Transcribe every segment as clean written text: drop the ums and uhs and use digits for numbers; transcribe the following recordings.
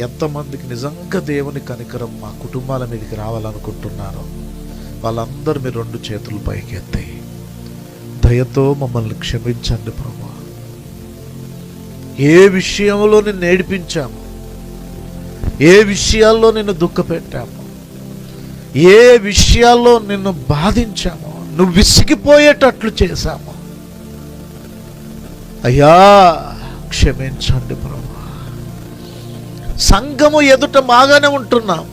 ఎంతమందికి నిజంగా దేవుని కనికరం మా కుటుంబాల మీదకి రావాలనుకుంటున్నారో వాళ్ళందరూ మీరు 2 చేతులు పైకెత్తి దయతో మమ్మల్ని క్షమించండి ప్రభువా. ఏ విషయంలో నిన్ను ఏడిపించాము, ఏ విషయాల్లో నిన్ను దుఃఖపెట్టాము, ఏ విషయాల్లో నిన్ను బాధించామో, నువ్వు విసిగిపోయేటట్లు చేశాము అయ్యా, క్షమించండి ప్రభువా. సంఘము ఎదుట బాగానే ఉంటున్నాం,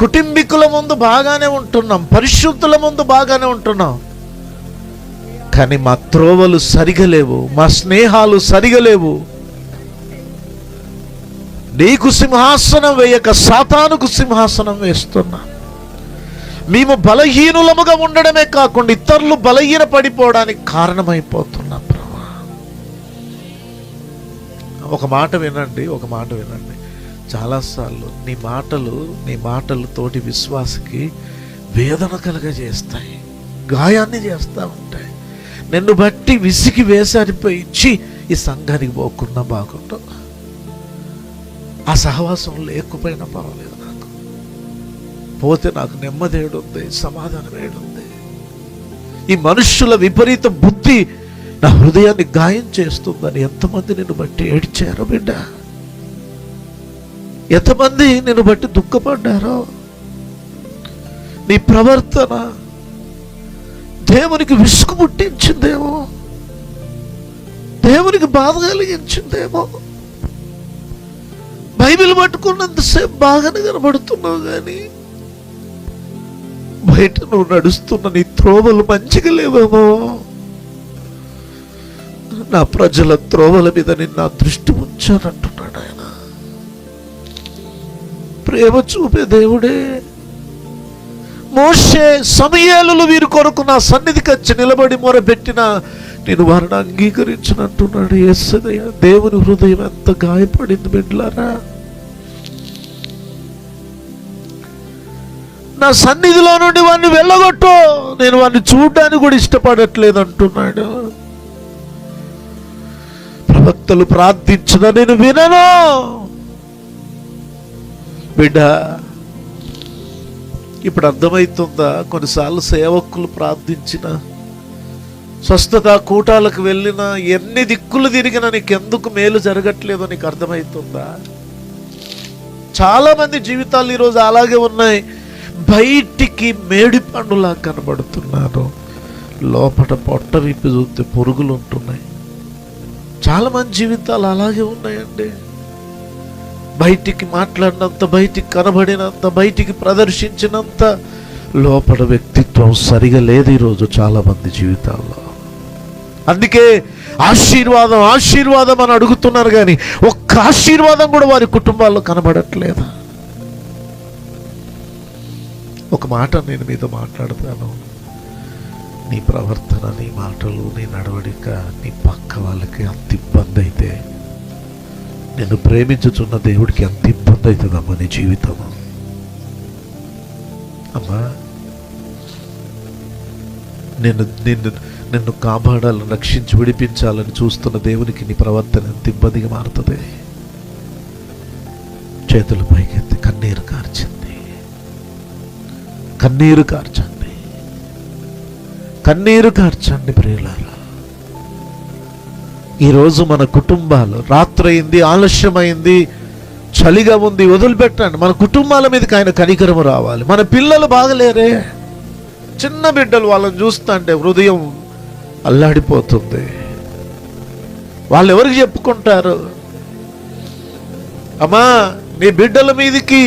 కుటుంబీకుల ముందు బాగానే ఉంటున్నాం, పరిశుద్ధుల ముందు బాగానే ఉంటున్నాం, కానీ మా త్రోవలు సరిగా లేవు, మా స్నేహాలు సరిగా లేవు. నీకు సింహాసనం వేయక సాతానుకు సింహాసనం వేస్తున్నా. మేము బలహీనులముగా ఉండడమే కాకుండా ఇతరులు బలహీన పడిపోవడానికి కారణమైపోతున్నాం ప్రభా. ఒక మాట వినండి. చాలాసార్లు నీ మాటలు తోటి విశ్వాసకి వేదన కలగజేస్తాయి, గాయాన్ని చేస్తూ ఉంటాయి. నిన్ను బట్టి విసిగి వేసారిపోయి ఇచ్చి ఈ సంఘానికి పోకుండా బాగుంటాం. ఆ సహవాసం లేకపోయినా పర్వాలేదు, నాకు పోతే నాకు నెమ్మది ఏడుంది, సమాధానం ఏడుంది. ఈ మనుష్యుల విపరీత బుద్ధి నా హృదయాన్ని గాయం చేస్తుందని ఎంతమంది నిన్ను బట్టి ఏడ్చారో బిడ్డ, ఎంతమంది నిన్ను బట్టి దుఃఖపడ్డారో. నీ ప్రవర్తన దేవునికి విసుగు పుట్టించిందేమో, దేవునికి బాధ కలిగించిందేమో. బైబిల్ పట్టుకున్నంతసేపు బాగానే కనబడుతున్నావు, కానీ బయట నువ్వు నడుస్తున్న నీ త్రోవలు మంచిగా లేవేమో. నా ప్రజల త్రోవల మీద నిన్న దృష్టి ఉంచానంటున్నాడు ఆయన. ప్రేమ చూపే దేవుడే. మోషే, సమూయేలు వీరి కొరకు నా సన్నిధికి వచ్చి నిలబడి మొరపెట్టిన నేను వారిని అంగీకరించినట్టున్నాడు. యేసయ్య, దేవుని హృదయం ఎంత గాయపడింది బిడ్డలారా. నా సన్నిధిలో నుండి వాడిని వెళ్ళగొట్టు, నేను వాడిని చూడడానికి కూడా ఇష్టపడట్లేదు అంటున్నాడు. ప్రవక్తలు ప్రార్థించిన నేను వినను. బిడ్డ, ఇప్పుడు అర్థమవుతుందా? కొన్నిసార్లు సేవకులు ప్రార్థించిన, స్వస్థత కూటాలకు వెళ్ళినా, ఎన్ని దిక్కులు తిరిగినా నీకెందుకు మేలు జరగట్లేదో నీకు అర్థమవుతుందా? చాలామంది జీవితాలు ఈరోజు అలాగే ఉన్నాయి. బయటికి మేడి పండులా కనబడుతున్నారు, లోపల పొట్ట విప్పి చూస్తే పురుగులు ఉంటున్నాయి. చాలామంది జీవితాలు అలాగే ఉన్నాయండి. బయటికి మాట్లాడినంత, బయటికి కనబడినంత, బయటికి ప్రదర్శించినంత లోపల వ్యక్తిత్వం సరిగా లేదు ఈరోజు చాలామంది జీవితాల్లో. అందుకే ఆశీర్వాదం ఆశీర్వాదం అని అడుగుతున్నారు, కానీ ఒక్క ఆశీర్వాదం కూడా వారి కుటుంబాల్లో కనబడట్లేదు. ఒక మాట నేను మీతో మాట్లాడతాను. నీ ప్రవర్తన, నీ మాటలు, నీ నడవడిక నీ పక్క వాళ్ళకి అంత ఇబ్బంది అయితే, నిన్ను ప్రేమించుచున్న దేవుడికి ఎంత ఇబ్బంది అవుతుందమ్మా నీ జీవితం. అమ్మా, నిన్ను కాపాడాలని, రక్షించి విడిపించాలని చూస్తున్న దేవునికి నీ ప్రవర్తన ఎంత ఇబ్బందిగా మారుతుంది. చేతులు పైకెత్తి కన్నీరు కార్చింది, కన్నీరు కార్చండి, కన్నీరు కార్చండి ప్రియులారా. ఈరోజు మన కుటుంబాలు, రాత్రయింది, ఆలస్యమైంది, చలిగా ఉంది, వదిలిపెట్టండి. మన కుటుంబాల మీదకి ఆయన కనికరము రావాలి. మన పిల్లలు బాగలేరే, చిన్న బిడ్డలు, వాళ్ళని చూస్తుంటే హృదయం అల్లాడిపోతుంది. వాళ్ళు ఎవరికి చెప్పుకుంటారు? అమ్మా, నీ బిడ్డల మీదకి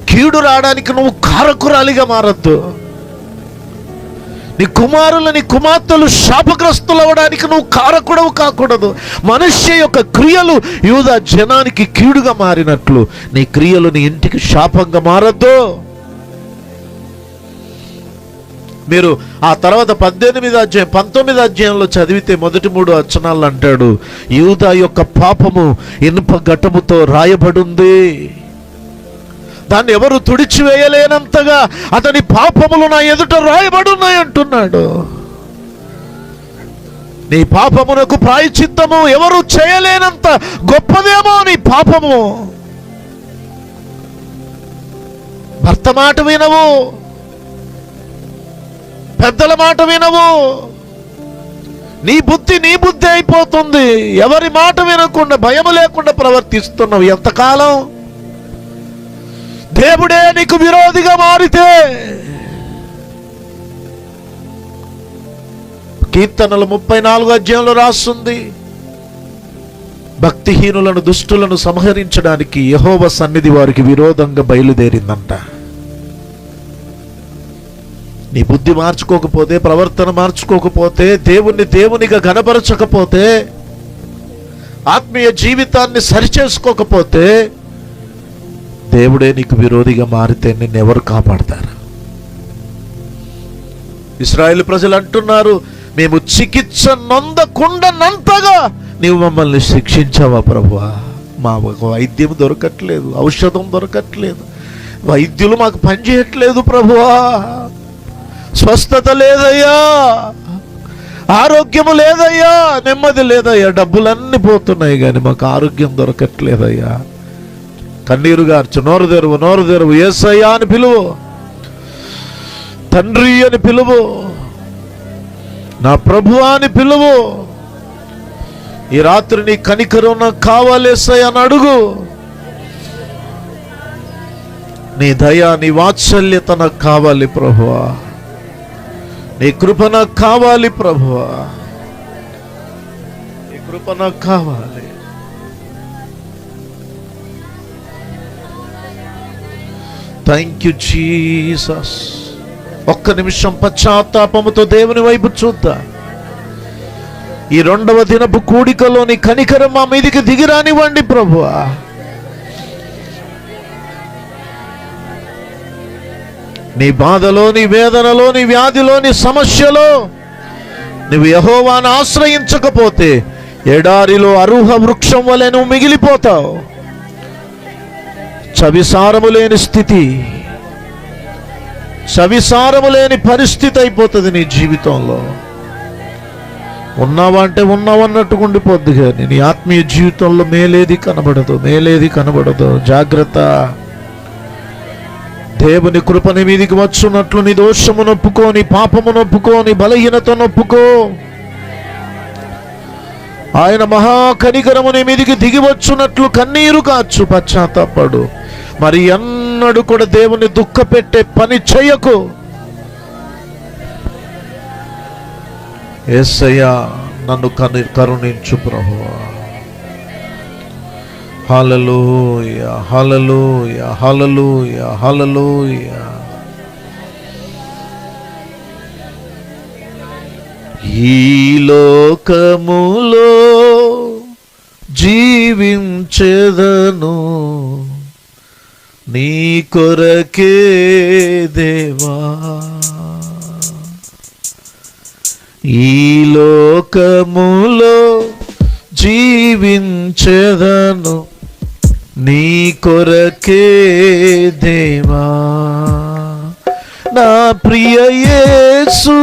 కీడు రావడానికి నువ్వు కారకురాలిగా మారద్దు. నీ కుమారులు, నీ కుమార్తెలు శాపగ్రస్తులు అవ్వడానికి నువ్వు కారకుడవు కాకూడదు. మనుష్య యొక్క క్రియలు యూదా జనానికి కీడుగా మారినట్లు నీ క్రియలు నీ ఇంటికి శాపంగా మారద్దు. మీరు ఆ తర్వాత 18వ అధ్యాయం 19వ అధ్యాయంలో చదివితే మొదటి 3 వచనాలు అంటాడు, యూదా యొక్క పాపము ఇనుప ఘటముతో రాయబడింది, దాన్ని ఎవరు తుడిచివేయలేనంతగా అతని పాపములు నా ఎదుట రాయబడున్నాయి అంటున్నాడు. నీ పాపమునకు ప్రాయశ్చిత్తము ఎవరు చేయలేనంత గొప్పదేమో నీ పాపము. భర్త మాట వినవు, పెద్దల మాట వినవు, నీ బుద్ధి అయిపోతుంది. ఎవరి మాట వినకుండా భయము లేకుండా ప్రవర్తిస్తున్నావు. ఎంతకాలం? దేవుడే నీకు విరోధిగా మారితే. కీర్తనలు 34 అధ్యాయంలో రాస్తుంది, భక్తిహీనులను దుష్టులను సంహరించడానికి యెహోవా సన్నిధి వారికి విరోధంగా బయలుదేరిందంట. నీ బుద్ధి మార్చుకోకపోతే, ప్రవర్తన మార్చుకోకపోతే, దేవునిగా ఘనపరచకపోతే, ఆత్మీయ జీవితాన్ని సరిచేసుకోకపోతే, దేవుడే నీకు విరోధిగా మారితే నిన్నెవరు కాపాడతారు? ఇశ్రాయేలు ప్రజలు అంటున్నారు, మేము చికిత్స నొందకుండానంతగా నీవు మమ్మల్ని శిక్షించావా ప్రభువా? మాకు వైద్యం దొరకట్లేదు, ఔషధం దొరకట్లేదు, వైద్యులు మాకు పనిచేయట్లేదు ప్రభువా, స్వస్థత లేదయ్యా, ఆరోగ్యము లేదయ్యా, నెమ్మది లేదయ్యా, డబ్బులన్నీ పోతున్నాయి కానీ మాకు ఆరోగ్యం దొరకట్లేదయ్యా. కన్నీరు గార్చు, నోరు తెరువు, యేసయ్యా అని పిలువు, తండ్రి అని పిలువు, నా ప్రభువా అని పిలువు. ఈ రాత్రి నీ కనికరం నాకు కావాలి యేసయ్యా అని అడుగు. నీ దయ, నీ వాత్సల్యత నాకు కావాలి ప్రభువా, నీ కృప నాకు కావాలి ప్రభువా, నీ కృప నాకు కావాలి. Thank you Jesus. ఒక్క నిమిషం పశ్చాత్తాపముతో దేవుని వైపు చూద్దాం. ఈ 2వ దినపు కూడికలోని కనికరం మా మీదికి దిగిరానివ్వండి ప్రభువా. నీ బాధలో, నీ వేదనలో, నీ వ్యాధిలో, నీ సమస్యలో నువ్వు యెహోవాను ఆశ్రయించకపోతే ఎడారిలో అరుహ వృక్షం వలె నువ్వు మిగిలిపోతావు. చవిసారము లేని స్థితి, చవిసారము లేని పరిస్థితి అయిపోతుంది నీ జీవితంలో. ఉన్నావా అంటే ఉన్నావన్నట్టుగా ఉండిపోద్ది, కానీ నీ ఆత్మీయ జీవితంలో మేలేది కనబడదు. జాగ్రత్త. దేవుని కృపని మీదికి వచ్చున్నట్లు నీ దోషము నొప్పుకో, నీ పాపము నొప్పుకో, నీ బలహీనత నొప్పుకో. ఆయన మహాకనికరము నీ మీదికి దిగి వచ్చున్నట్లు కన్నీరు కాచు, పశ్చాత్తాపడు. మరి ఎన్నడూ కూడా దేవుని దుఃఖ పెట్టే పని చెయ్యకు. యేసయ్యా నన్ను కరుణించు ప్రభువా. హల్లెలూయా, హల్లెలూయా, హల్లెలూయా, హల్లెలూయా. ఈ లోకములో జీవించెదను నీ కొరకే దేవా. ఈ లోకములో జీవించెదను నీ కొరకే దేవా. నా ప్రియ యేసు,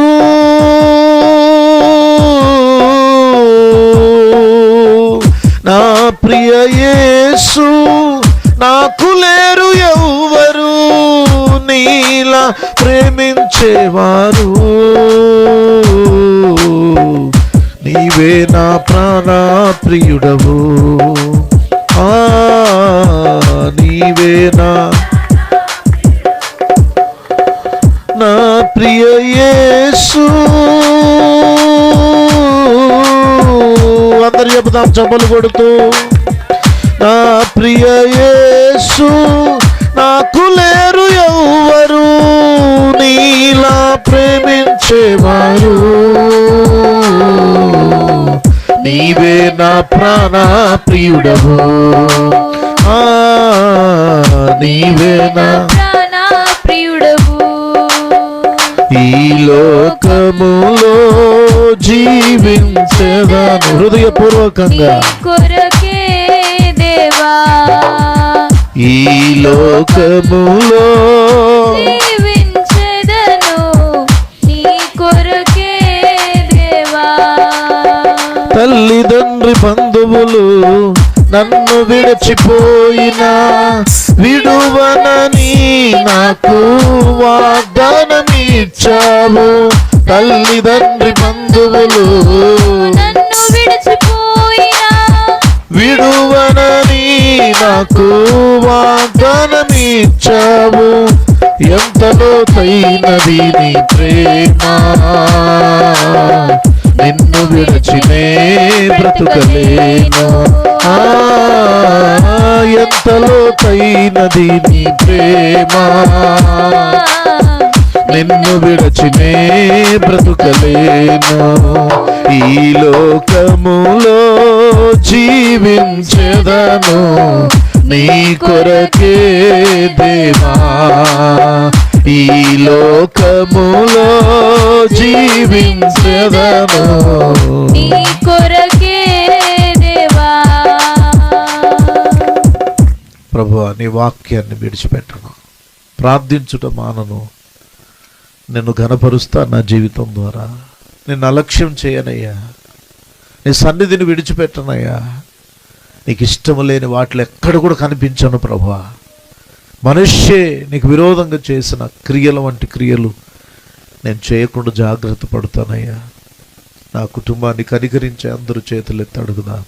నా ప్రియ యేసు, నాకు లేరు ఎవ్వరు నీలా ప్రేమించేవారు. నీవే నా ప్రాణ ప్రియుడవు, నీవే నా ప్రియ యేసు. అందరు చెబుతాం చప్పలు కొడుతూ, నా ప్రియ యేసు, నాకు లేరు ఎవ్వరు నీలా ప్రేమించేవారు. నీవే నా ప్రాణ ప్రియుడవు, నీవే నా ప్రాణ ప్రియుడవు. ఈ లోకములో జీవించేదాను హృదయపూర్వకంగా కొరకే దేవా. ఈ లోకములో జీవించేదను నీ కొరకే దేవా. నన్ను విడిచిపోయినా విడువనని నాకు వాగ్దానమిచ్చావు. తల్లిదండ్రి బంధువులు నన్ను విడిచిపోయినా విడువనని నాకు వాగ్దానమిచ్చావు. ఎంత లోతైనది నీ ప్రేమ, నిన్ను విడిచినే బ్రతుకలేను. ఎంత లోతైనది నీ ప్రేమ, నిన్ను విడిచినే బ్రతుకలేను. ఈ లోకములో జీవించెదను నీ కొరకే దేవా. ఈ లోకములో జీవించెదను నీ కొరకే దేవా. ప్రభువా, నీ వాక్యాన్ని విడిచిపెట్టను, ప్రార్థించుట మానను, నిన్ను ఘనపరుస్తా నా జీవితం ద్వారా. నిన్ను అలక్ష్యం చేయనయ్యా, నీ సన్నిధిని విడిచిపెట్టనయ్యా. నీకు ఇష్టం లేని వాటిలో ఎక్కడ కూడా కనిపించను ప్రభువా. మనుష్యే నీకు విరోధంగా చేసిన క్రియల వంటి క్రియలు నేను చేయకుండా జాగ్రత్త పడుతానయ్యా. నా కుటుంబాన్ని కనికరించి అందరూ చేతులెత్తి అడుగుదాం.